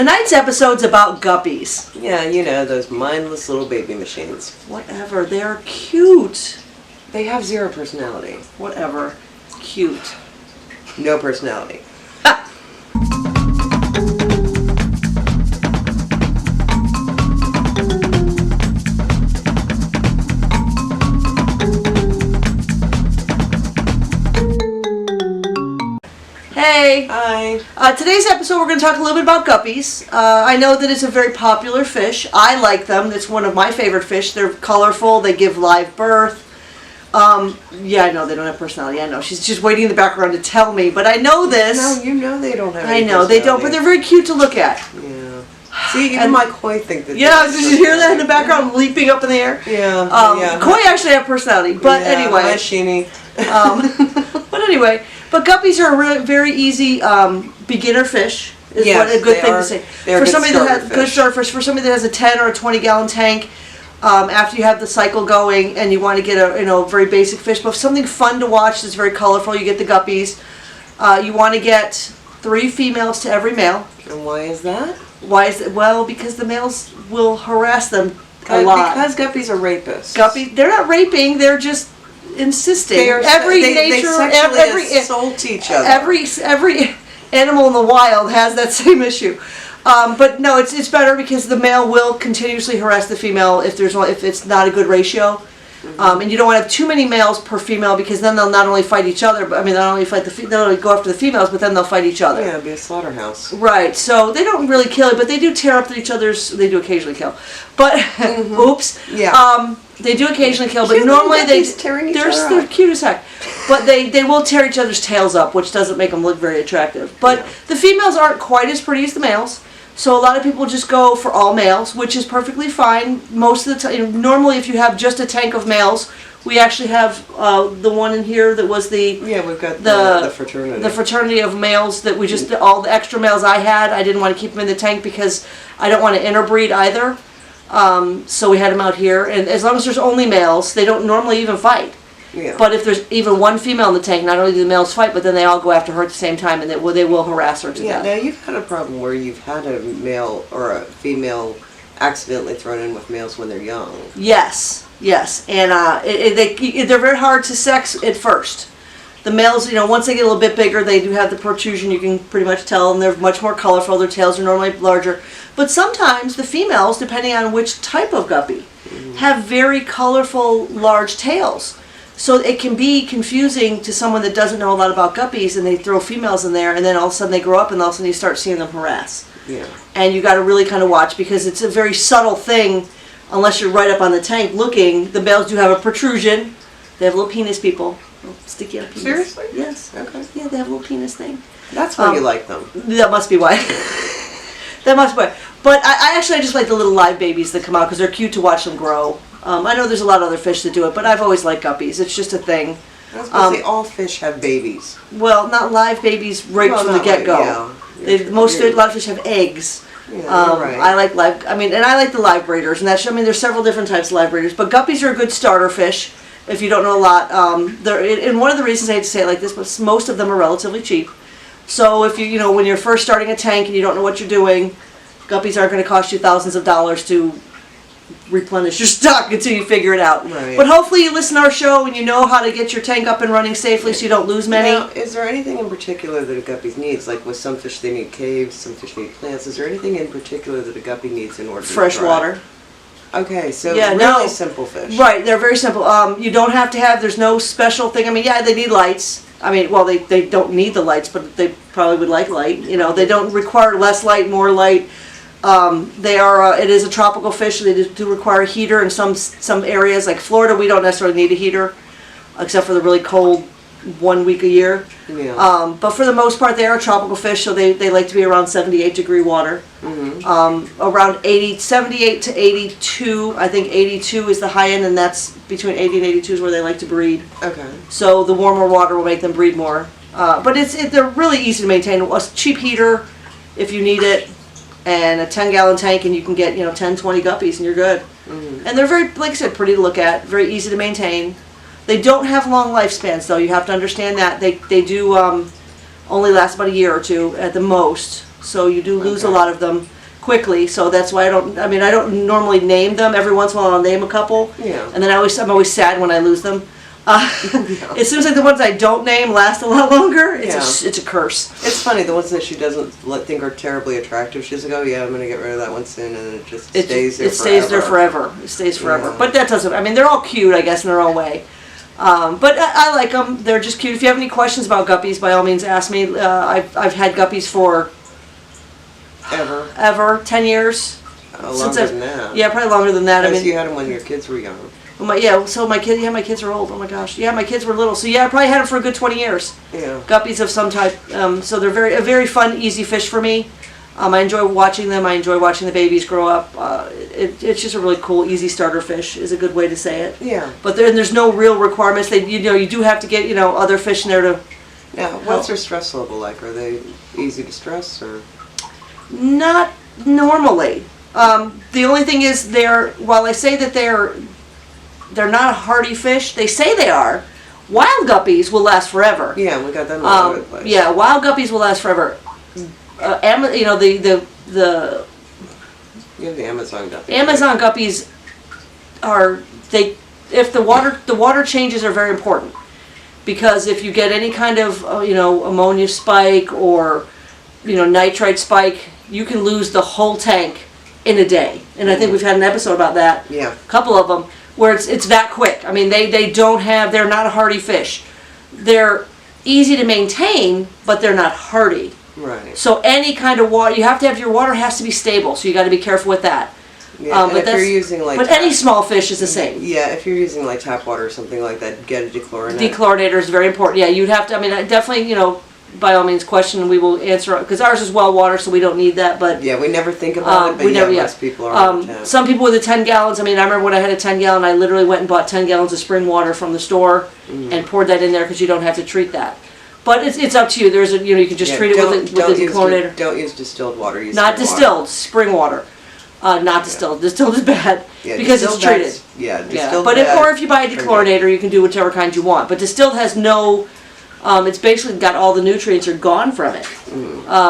Tonight's episode's about guppies. Yeah, you know, those mindless little baby machines. Whatever, they're cute. They have zero personality. Whatever, cute. No personality. Hey! Hi! Today's episode we're going to talk a little bit about guppies. I know that it's a very popular fish. I like them. It's one of my favorite fish. They're colorful. They give live birth. Yeah, I know they don't have personality. I know. She's just waiting in the background to tell me, but I know this. No, you know they don't have I any know, they don't, but they're very cute to look at. Yeah. See, even my koi think that. Yeah, did you hear that in the background, leaping up in the air? Yeah. Yeah. Koi actually have personality, but anyway. Hi, Sheeny. But anyway, but guppies are a really, very easy beginner fish. Is Yes, what a good thing to say. They're For somebody that has fish. good starter fish, for somebody that has a 10 or a 20-gallon tank, after you have the cycle going and you want to get a very basic fish, but something fun to watch that's very colorful, you get the guppies. You want to get 3 females to every male. And why is that? Why is it? Well, because the males will harass them a lot. Because guppies are rapists. Guppies, they're not raping, they're just insisting. They Every assault each other. Every animal in the wild has that same issue. But no, it's better because the male will continuously harass the female if it's not a good ratio. And you don't want to have too many males per female because then they'll not only fight each other, but they'll not only go after the females, but then they'll fight each other. Yeah, it'd be a slaughterhouse. Right. So they don't really kill it, but they do tear up each other's. They do occasionally kill, but oops. Yeah. They do occasionally kill, but Cute normally they're cute as heck. But they will tear each other's tails up, which doesn't make them look very attractive. But the females aren't quite as pretty as the males. So a lot of people just go for all males, which is perfectly fine. Most of the time, normally if you have just a tank of males, we actually have the one in here that was we've got the fraternity. The fraternity of males that we just, all the extra males I had, I didn't want to keep them in the tank because I don't want to interbreed either. So we had them out here, and as long as there's only males, they don't normally even fight. Yeah. But if there's even one female in the tank, not only do the males fight, but then they all go after her at the same time, and they will harass her to death. Now you've had a problem where you've had a male or a female accidentally thrown in with males when they're young. Yes, and they're very hard to sex at first. The males, once they get a little bit bigger, they do have the protrusion. You can pretty much tell, and they're much more colorful. Their tails are normally larger. But sometimes the females, depending on which type of guppy, have very colorful, large tails. So it can be confusing to someone that doesn't know a lot about guppies, and they throw females in there, and then all of a sudden they grow up, and all of a sudden you start seeing them harass. Yeah. And you got to really kind of watch because it's a very subtle thing. Unless you're right up on the tank looking, the males do have a protrusion. They have little penis people. Sticky out penis. Seriously? Yes. Okay. Yeah, they have a little penis thing. That's why you like them. That must be why. That must be why. But I just like the little live babies that come out because they're cute to watch them grow. I know there's a lot of other fish that do it, but I've always liked guppies. It's just a thing. I was going to say all fish have babies. Well, not live babies right from the get-go. A lot of fish have eggs. Yeah, right. I like live. And I like the live breeders, and there's several different types of live breeders. But guppies are a good starter fish. If you don't know a lot, and one of the reasons I hate to say it like this, but most of them are relatively cheap. So if when you're first starting a tank and you don't know what you're doing, guppies aren't going to cost you thousands of dollars to replenish your stock until you figure it out. Right. But hopefully you listen to our show and you know how to get your tank up and running safely so you don't lose many. Now, is there anything in particular that a guppy needs? Like with some fish they need caves, some fish need plants. Is there anything in particular that a guppy needs in order to Fresh thrive? water. Okay, so really simple fish. Right, they're very simple. You don't have to have, there's no special thing. They need lights. They don't need the lights, but they probably would like light. They don't require less light, more light. It is a tropical fish. They do require a heater in some areas. Like Florida, we don't necessarily need a heater, except for the really cold 1 week a year. Yeah. But for the most part, they are a tropical fish, so they like to be around 78-degree water. Around 78 to 82. I think 82 is the high end, and that's between 80 and 82 is where they like to breed. Okay. So the warmer water will make them breed more. But they're really easy to maintain. A cheap heater, if you need it, and a 10-gallon tank, and you can get 10, 20 guppies, and you're good. And they're very, like I said, pretty to look at, very easy to maintain. They don't have long lifespans, though. You have to understand that they do only last about a year or two at the most. so you do lose a Okay. lot of them quickly. So that's why I don't normally name them. Every once in a while I'll name a couple, Yeah. and then I'm always sad when I lose them. It seems like the ones I don't name last a lot longer. It's a curse. It's funny, the ones that she doesn't think are terribly attractive, she's like, oh yeah, I'm going to get rid of that one soon, and it just stays there forever. It stays there forever. It stays forever. Yeah. But that doesn't, they're all cute, I guess, in their own way. But I like them. They're just cute. If you have any questions about guppies, by all means, ask me. I've had guppies for ever 10 years. Longer than that. Yeah, probably longer than that. You had them when your kids were young. My kids are old. Oh my gosh. Yeah, my kids were little. So yeah, I probably had them for a good 20 years. Yeah. Guppies of some type. So they're a very fun, easy fish for me. I enjoy watching them. I enjoy watching the babies grow up. It's just a really cool, easy starter fish is a good way to say it. Yeah. But there's no real requirements. You do have to get other fish in there to. Now, what's their stress level like? Are they easy to stress or? Not normally. The only thing is while I say that they're not a hardy fish, they say they are. Wild guppies will last forever. Yeah, we got them all over the place. Yeah, wild guppies will last forever. The You have the Amazon guppy. Amazon guppies if the water changes are very important, because if you get any kind of ammonia spike or nitrite spike, you can lose the whole tank in a day. And I think we've had an episode about that. Yeah. A couple of them where it's that quick. They're not a hardy fish. They're easy to maintain, but they're not hardy. Right. So any kind of water, your water has to be stable, so you got to be careful with that. Yeah, and if you're using any small fish is the same. Yeah, if you're using like tap water or something like that, get a dechlorinator. Dechlorinator is very important. Yeah, you'd have to. I definitely, by all means, question, and we will answer, because ours is well water, so we don't need that. But yeah, we never think about it, but most people are on tap. Some people with the 10 gallons. I remember when I had a 10 gallon, I literally went and bought 10 gallons of spring water from the store and poured that in there, because you don't have to treat that. But it's up to you. There's you can just treat it with a dechlorinator. Don't use distilled water. Use not spring distilled, water. Spring water. Not distilled. Distilled is bad because it's treated. Distilled. But if you buy a dechlorinator, you can do whichever kind you want. But distilled has no. It's basically got all the nutrients are gone from it.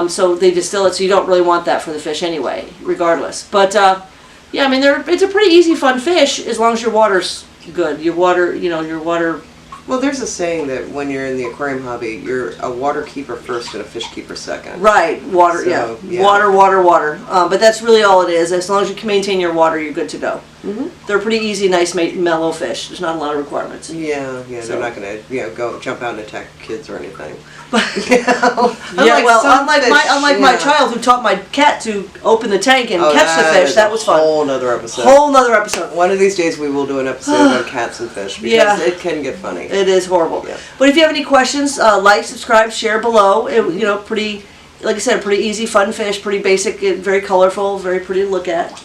So they distill it, so you don't really want that for the fish anyway, regardless. But it's a pretty easy, fun fish as long as your water's good. Your water. Well, there's a saying that when you're in the aquarium hobby, you're a water keeper first and a fish keeper second. Right, water, water. But that's really all it is. As long as you can maintain your water, you're good to go. They're pretty easy, nice, mellow fish. There's not a lot of requirements. Yeah, they're not going to go jump out and attack kids or anything. Unlike my child who taught my cat to open the tank and catch the fish, that was fun. Whole nother episode. One of these days we will do an episode on cats and fish, because it can get funny. It is horrible. Yeah. But if you have any questions, like, subscribe, share below. Pretty, like I said, pretty easy, fun fish, pretty basic, very colorful, very pretty to look at.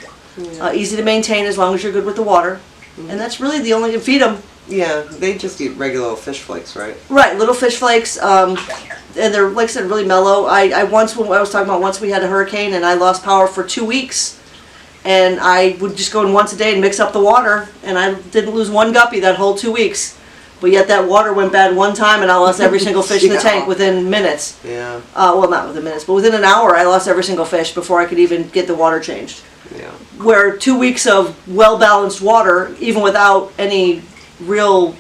Easy to maintain as long as you're good with the water. And that's really the only, feed them. Yeah, they just eat regular old fish flakes, right? Right, little fish flakes, and they're, like I said, really mellow. I was talking about once we had a hurricane and I lost power for 2 weeks, and I would just go in once a day and mix up the water, and I didn't lose one guppy that whole 2 weeks. But yet that water went bad one time, and I lost every single fish in the tank within minutes. Yeah. Well, not within minutes, but within an hour, I lost every single fish before I could even get the water changed. Yeah. Where 2 weeks of well-balanced water, even without any real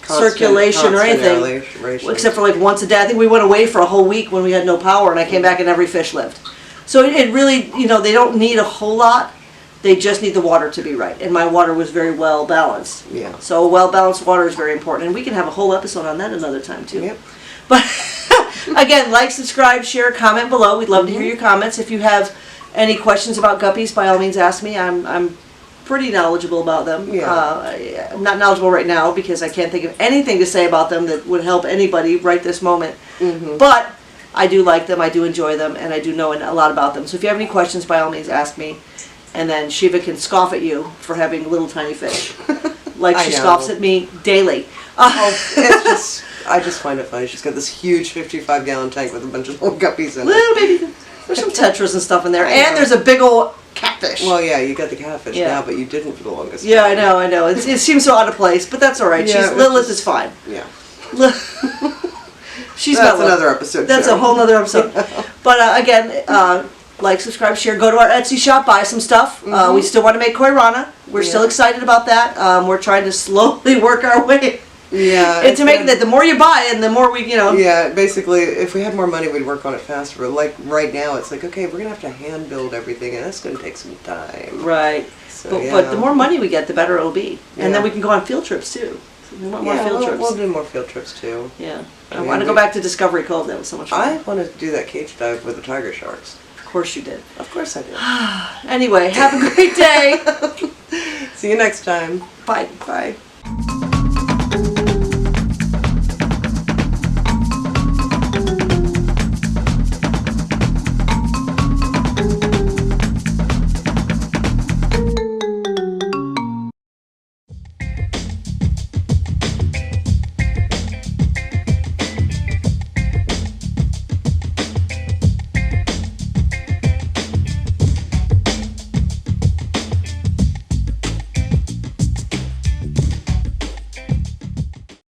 circulation or anything, except for like once a day. I think we went away for a whole week when we had no power, and I came back and every fish lived. So it really, they don't need a whole lot. They just need the water to be right, and my water was very well balanced. Yeah. So well balanced water is very important, and we can have a whole episode on that another time too. Yep. But again, like, subscribe, share, comment below. We'd love to hear your comments. If you have any questions about guppies, by all means ask me. I'm pretty knowledgeable about them. Yeah. I'm not knowledgeable right now because I can't think of anything to say about them that would help anybody right this moment. But I do like them, I do enjoy them, and I do know a lot about them. So if you have any questions, by all means ask me. And then Shiva can scoff at you for having little tiny fish. Like she scoffs at me daily. I just find it funny. She's got this huge 55-gallon tank with a bunch of little guppies in it. Little baby. There's some tetras and stuff in there. And there's a big old catfish. Well, yeah, you got the catfish now, but you didn't for the longest time. Yeah, I know. It seems so out of place, but that's all right. Yeah, Lilith is fine. Yeah. That's another episode. That's a whole other episode. But again, like, subscribe, share, go to our Etsy shop, buy some stuff. We still want to make koi rana. We're still excited about that. We're trying to slowly work our way into making that. The more you buy and the more we, Yeah, basically, if we had more money, we'd work on it faster. But like right now, it's like, okay, we're gonna have to hand build everything, and that's gonna take some time. Right. So, But the more money we get, the better it'll be. And then we can go on field trips too. So we want more field trips. We'll do more field trips too. Yeah. I want to go back to Discovery Cove. That was so much fun. I want to do that cage dive with the tiger sharks. Of course you did. Of course I did. Anyway, have a great day. See you next time. Bye. Bye.